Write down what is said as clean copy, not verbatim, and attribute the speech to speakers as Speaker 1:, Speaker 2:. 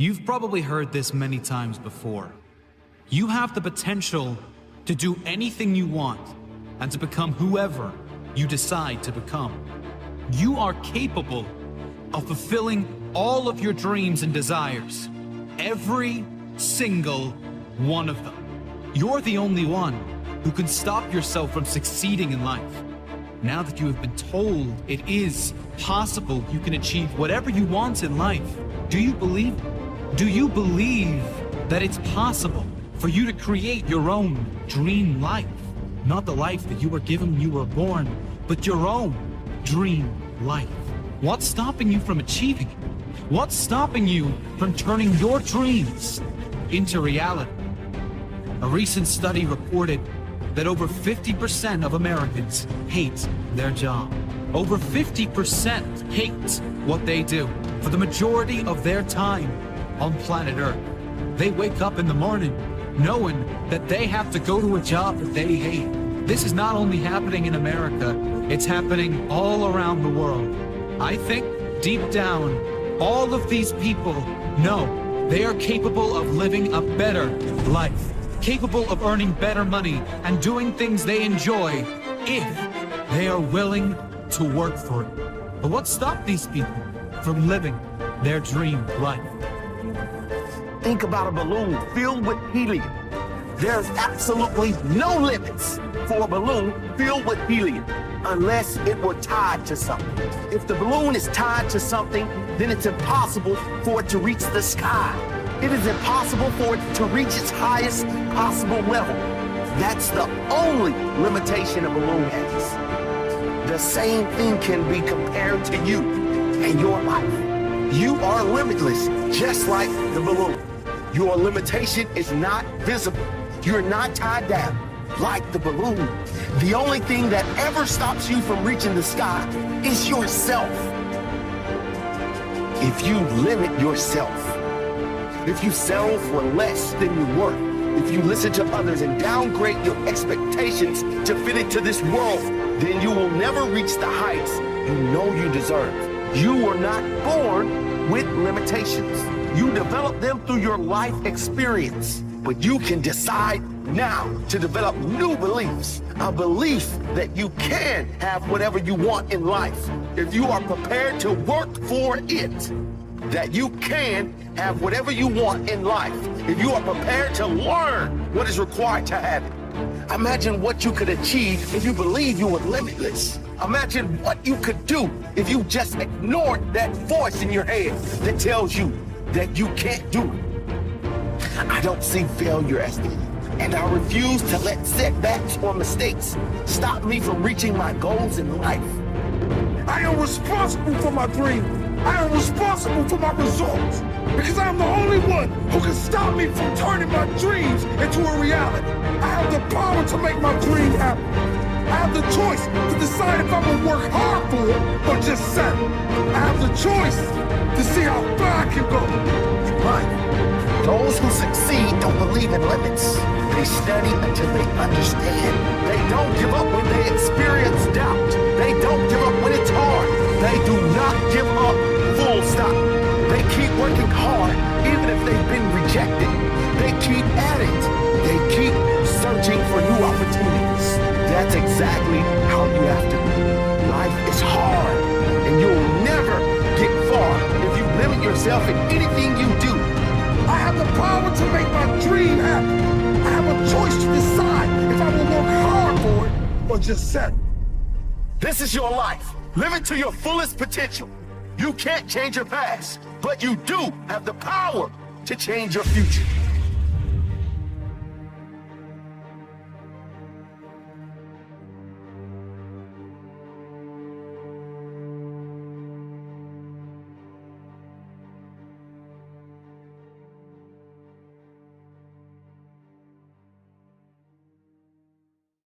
Speaker 1: You've probably heard this many times before. You have the potential to do anything you want and to become whoever you decide to become. You are capable of fulfilling all of your dreams and desires. Every single one of them. You're the only one who can stop yourself from succeeding in life. Now that you have been told it is possible you can achieve whatever you want in life, do you believe that it's possible for you to create your own dream life? Not the life that you were given when you were born, but your own dream life. What's stopping you from achieving it? What's stopping you from turning your dreams into reality? A recent study reported that over 50% of Americans hate their job. Over 50% hate what they do for the majority of their time on planet Earth. They wake up in the morning knowing that they have to go to a job that they hate. This is not only happening in America, it's happening all around the world. I think deep down, all of these people know they are capable of living a better life, capable of earning better money and doing things they enjoy if they are willing to work for it. But what stopped these people from living their dream life?
Speaker 2: Think about a balloon filled with helium. There's absolutely no limits for a balloon filled with helium unless it were tied to something. If the balloon is tied to something, then it's impossible for it to reach the sky. It is impossible for it to reach its highest possible level. That's the only limitation a balloon has. The same thing can be compared to you and your life. You are limitless, just like the balloon. Your limitation is not visible. You're not tied down like the balloon. The only thing that ever stops you from reaching the sky is yourself. If you limit yourself, if you settle for less than you're worth, if you listen to others and downgrade your expectations to fit into this world, then you will never reach the heights you know you deserve. You were not born with limitations. You develop them through your life experience. But you can decide now to develop new beliefs. A belief that you can have whatever you want in life if you are prepared to work for it. That you can have whatever you want in life if you are prepared to learn what is required to have it. Imagine what you could achieve if you believe you were limitless. Imagine what you could do if you just ignored that voice in your head that tells you that you can't do it. I don't see failure as the end, and I refuse to let setbacks or mistakes stop me from reaching my goals in life.
Speaker 3: I am responsible for my dream. I am responsible for my results because I'm the only one who can stop me from turning my dreams into a reality. I have the power to make my dream happen. I have the choice to decide if I'm gonna work hard for it or just settle. I have the choice to see how far I can go.
Speaker 2: Right. Those who succeed don't believe in limits. They study until they understand. They don't give up when they experience doubt. They don't give up when it's hard. They do not give up, full stop. They keep working hard, even if they've been rejected. They keep at it. They keep searching for new opportunities. That's exactly how you have to be. Life is hard, and you'll never get far if you limit yourself in anything you do.
Speaker 3: I have the power to make my dream happen. I have a choice to decide if I will work hard for it or just settle.
Speaker 2: This is your life. Live it to your fullest potential. You can't change your past, but you do have the power to change your future.